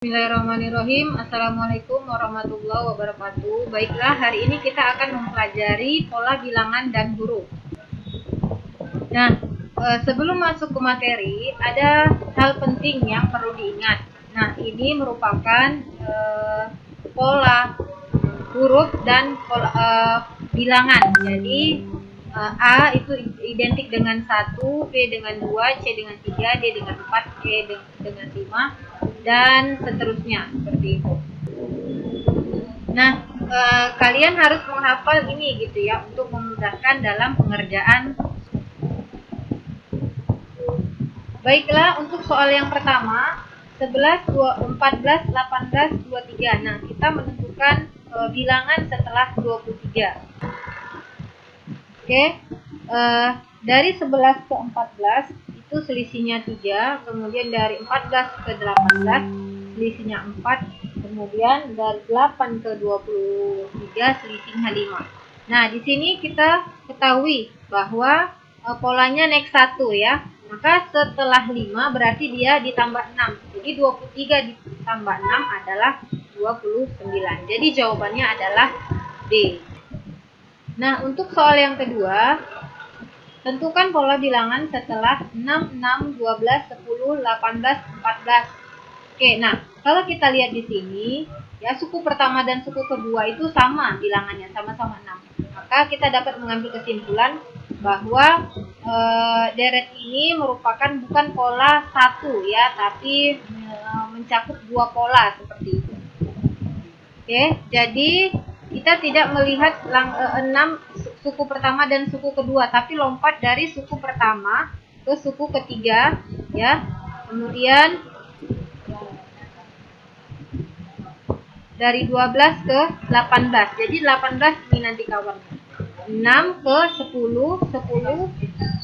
Bismillahirrahmanirrahim. Assalamualaikum warahmatullahi wabarakatuh. Baiklah, hari ini kita akan mempelajari pola bilangan dan huruf. Nah, sebelum masuk ke materi, ada hal penting yang perlu diingat. Nah, ini merupakan pola huruf dan pola bilangan. Jadi A itu identik dengan 1, B dengan 2, C dengan 3, D dengan 4, E dengan 5, dan seterusnya, seperti itu. Nah, kalian harus menghafal ini gitu ya, untuk memudahkan dalam pengerjaan. Baiklah, untuk soal yang pertama, 11, 14, 18, 23. Nah, kita menentukan bilangan setelah 23. Oke, dari 11 ke 14 itu selisihnya 3, kemudian dari 14 ke 18 selisihnya 4, kemudian dari 8 ke 23 selisihnya 5. Nah, di sini kita ketahui bahwa polanya next 1 ya. Maka setelah 5 berarti dia ditambah 6. Jadi 23 ditambah 6 adalah 29. Jadi jawabannya adalah B. Nah, untuk soal yang kedua, tentukan pola bilangan setelah 6, 6, 12, 10, 18, 14. Oke, nah, kalau kita lihat di sini, ya suku pertama dan suku kedua itu sama bilangannya, sama-sama 6. Maka kita dapat mengambil kesimpulan bahwa deret ini merupakan bukan pola 1 ya, tapi mencakup 2 pola seperti itu. Oke, jadi kita tidak melihat 6 suku pertama dan suku kedua, tapi lompat dari suku pertama ke suku ketiga ya. Kemudian dari 12 ke 18. Jadi 18 ini nanti kawannya. 6 ke 10, 10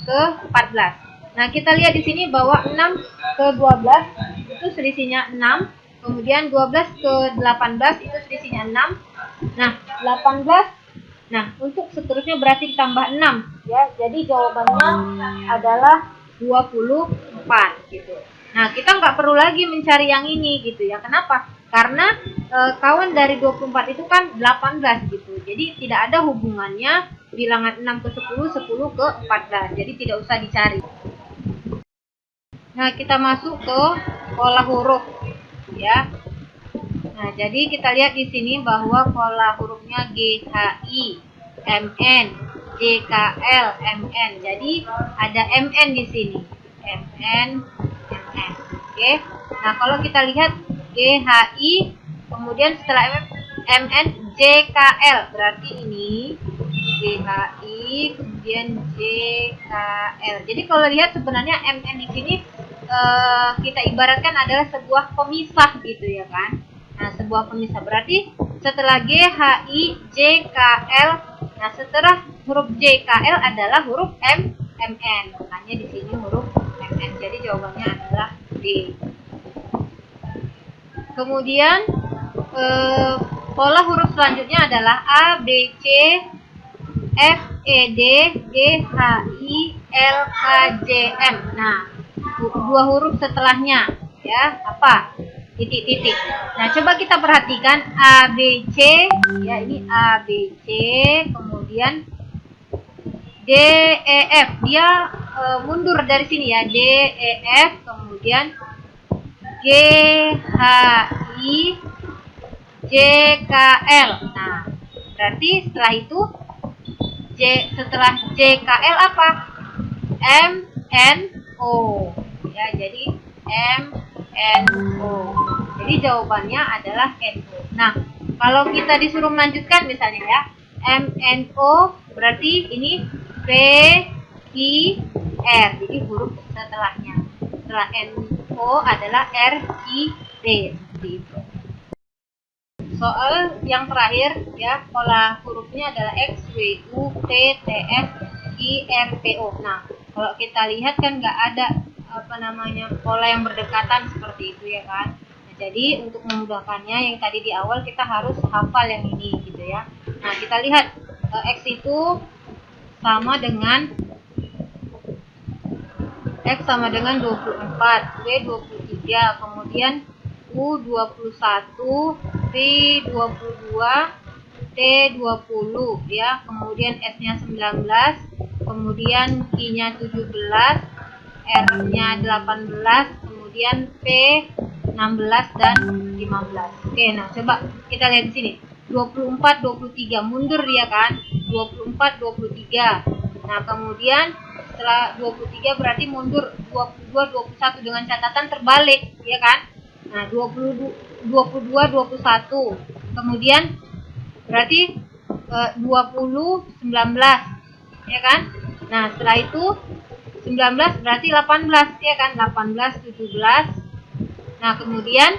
ke 14. Nah, kita lihat di sini bahwa 6 ke 12 itu selisihnya 6. Kemudian 12 ke 18 itu selisihnya 6. Nah, 18. Nah, untuk seterusnya berarti ditambah 6 ya. Jadi jawabannya adalah 24 gitu. Nah, kita nggak perlu lagi mencari yang ini gitu ya. Kenapa? Karena kawan dari 24 itu kan 18 gitu. Jadi tidak ada hubungannya bilangan 6 ke 10, 10 ke 14. Jadi tidak usah dicari. Nah, kita masuk ke pola huruf ya. Nah, jadi kita lihat di sini bahwa pola hurufnya G, H, I, M, N, J, K, L, M, N. Jadi ada M, N di sini. M, N, M, N. Oke. Nah, kalau kita lihat G, H, I, kemudian setelah M, N, J, K, L. Berarti ini G, H, I, kemudian J, K, L. Jadi kalau lihat sebenarnya M, N di sini kita ibaratkan adalah sebuah pemisah gitu ya kan. Nah, sebuah pemisah berarti setelah G, H, I, J, K, L. Nah, setelah huruf J, K, L adalah huruf M, M, N. Makanya di sini huruf M, N. Jadi jawabannya adalah D. Kemudian pola huruf selanjutnya adalah A, B, C, F, E, D, G, H, I, L, K, J, M. Nah, dua huruf setelahnya ya, apa? Titik-titik. Nah, coba kita perhatikan A, B, C ya, ini A, B, C, kemudian D, E, F. Dia mundur dari sini ya, D, E, F, kemudian G, H, I, J, K, L. Nah, berarti setelah itu setelah J, K, L apa? M, N, O ya, jadi M, N, O. Jadi jawabannya adalah N, O. Nah, kalau kita disuruh melanjutkan misalnya ya, M, N, O berarti ini P, I, R. Jadi huruf setelahnya. Setelah N, O adalah R, I, T. Seperti itu. Soal yang terakhir ya, pola hurufnya adalah X, W, U, T, T, S, I, R, P, O. Nah, kalau kita lihat kan nggak ada pola yang berdekatan seperti itu ya kan. Nah, jadi untuk memudahkannya yang tadi di awal kita harus hafal yang ini gitu ya. Nah, kita lihat X itu sama dengan X sama dengan 24, W 23, kemudian U 21, V 22, T 20 ya. Kemudian S-nya 19, kemudian Q-nya 17, R-nya 18, kemudian P 16 dan 15. Oke, nah coba kita lihat di sini. 24 23 mundur dia kan? 24 23. Nah, kemudian setelah 23 berarti mundur 22 21 dengan catatan terbalik, ya kan? Nah, 22 21. Kemudian berarti 20 19, ya kan? Nah, setelah itu 19 berarti 18, ya kan? 18 17. Nah, kemudian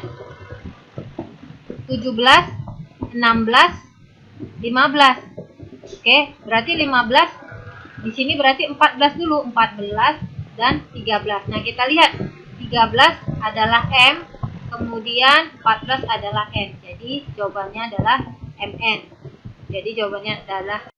17 16 15. Oke, berarti 15 di sini berarti 14 dulu, 14 dan 13. Nah, kita lihat 13 adalah M, kemudian 14 adalah N. Jadi jawabannya adalah MN. Jadi jawabannya adalah